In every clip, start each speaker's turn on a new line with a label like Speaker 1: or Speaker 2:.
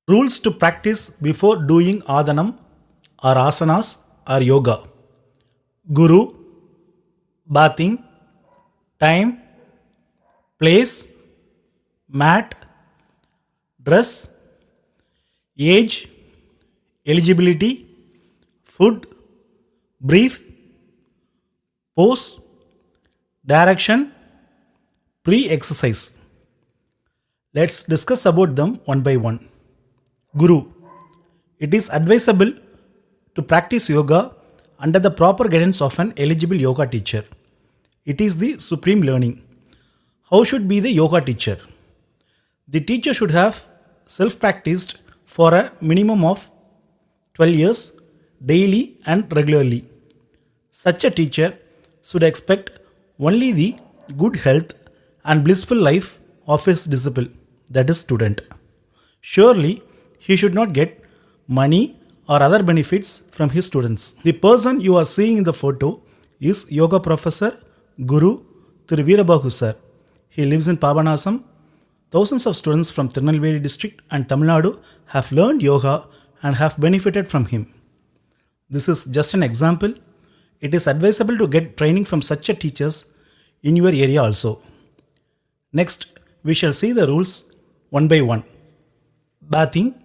Speaker 1: Rules to practice before doing adhanam or asanas or yoga. Guru, bathing, time, place, mat, dress, age, eligibility, food, breathe, pose, direction, pre-exercise. Let's discuss about them one by one. Guru. It is advisable to practice yoga under the proper guidance of an eligible yoga teacher. It is the supreme learning. How should be the yoga teacher? The teacher should have self-practiced for a minimum of 12 years daily and regularly. Such a teacher should expect only the good health and blissful life of his disciple, that is student. Surely, he should not get money or other benefits from his students. The person you are seeing in the photo is Yoga Professor Guru Thiru Veerabahu sir. He lives in Pabanasam. Thousands of students from Tirunelveli district and Tamil Nadu have learned yoga and have benefited from him. This is just an example. It is advisable to get training from such a teachers in your area also. Next, we shall see the rules one by one. Bathing.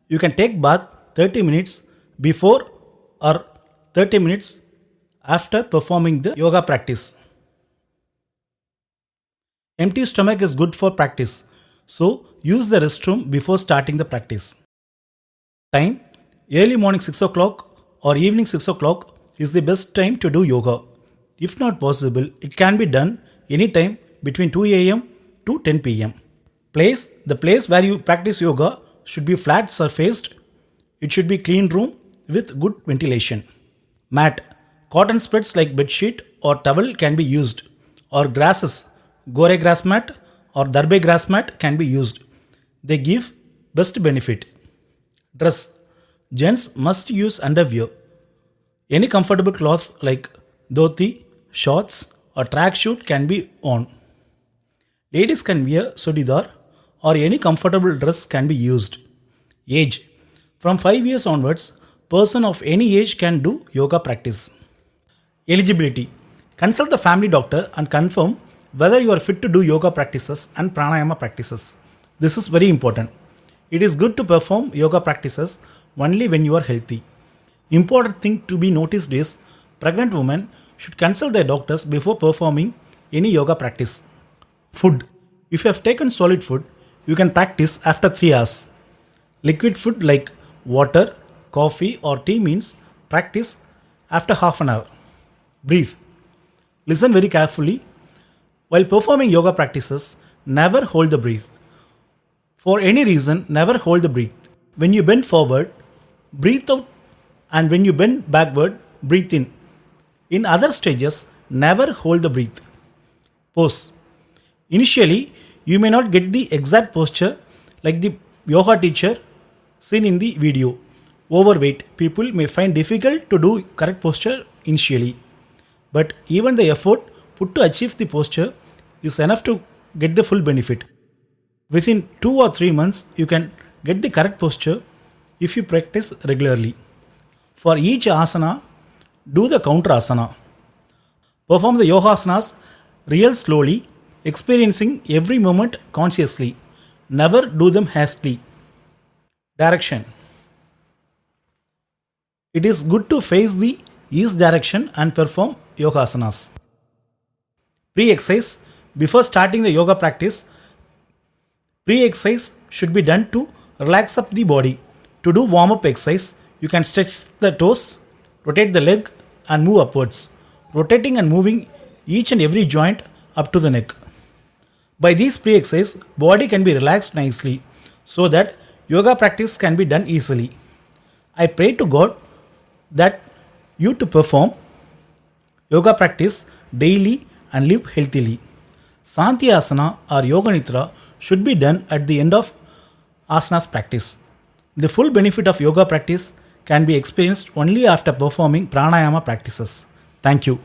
Speaker 1: You can take bath 30 minutes before or 30 minutes after performing the yoga practice. Empty stomach is good for practice, so use the restroom before starting the practice. Time. Early morning 6 o'clock or evening 6 o'clock is the best time to do yoga. If not possible, it can be done anytime between 2 a.m. to 10 p.m. Place. The place where you practice yoga should be flat surfaced. It should be clean room with good ventilation. Mat. Cotton spreads like bedsheet or towel can be used, or grasses, gore grass mat or darbe grass mat can be used. They give best benefit. Dress. Gents must use underwear. Any comfortable cloth like dhoti, shorts or tracksuit can be worn. Ladies can wear sudidar or any comfortable dress can be used. Age. From 5 years onwards, person of any age can do yoga practice. Eligibility. Consult the family doctor and confirm whether you are fit to do yoga practices and pranayama practices. This is very important. It is good to perform yoga practices only when you are healthy. Important thing to be noticed is pregnant women should consult their doctors before performing any yoga practice. Food. If you have taken solid food, you can practice after 3 hours. Liquid food like water, coffee or tea means practice after half an hour. Breathe. Listen very carefully. While performing yoga practices, never hold the breath. For any reason, never hold the breath. When you bend forward, breathe out, and when you bend backward, breathe in. In other stages, never hold the breath. Pose. Initially, you may not get the exact posture like the yoga teacher seen in the video. Overweight people may find difficult to do correct posture initially, but even the effort put to achieve the posture is enough to get the full benefit. Within 2 or 3 months, you can get the correct posture if you practice regularly. For each asana, do the counter asana. Perform the yoga asanas real slowly, experiencing every moment consciously. Never do them hastily. Direction. It is good to face the east direction and perform yoga asanas. Pre-exercise. Before starting the yoga practice, pre-exercise should be done to relax up the body. To do warm-up exercise, you can stretch the toes, rotate the leg and move upwards, rotating and moving each and every joint up to the neck. By these pre-exercise, body can be relaxed nicely so that yoga practice can be done easily. I pray to God that you to perform yoga practice daily and live healthily. Santi Asana or Yoga Nidra should be done at the end of asanas practice. The full benefit of yoga practice can be experienced only after performing pranayama practices. Thank you.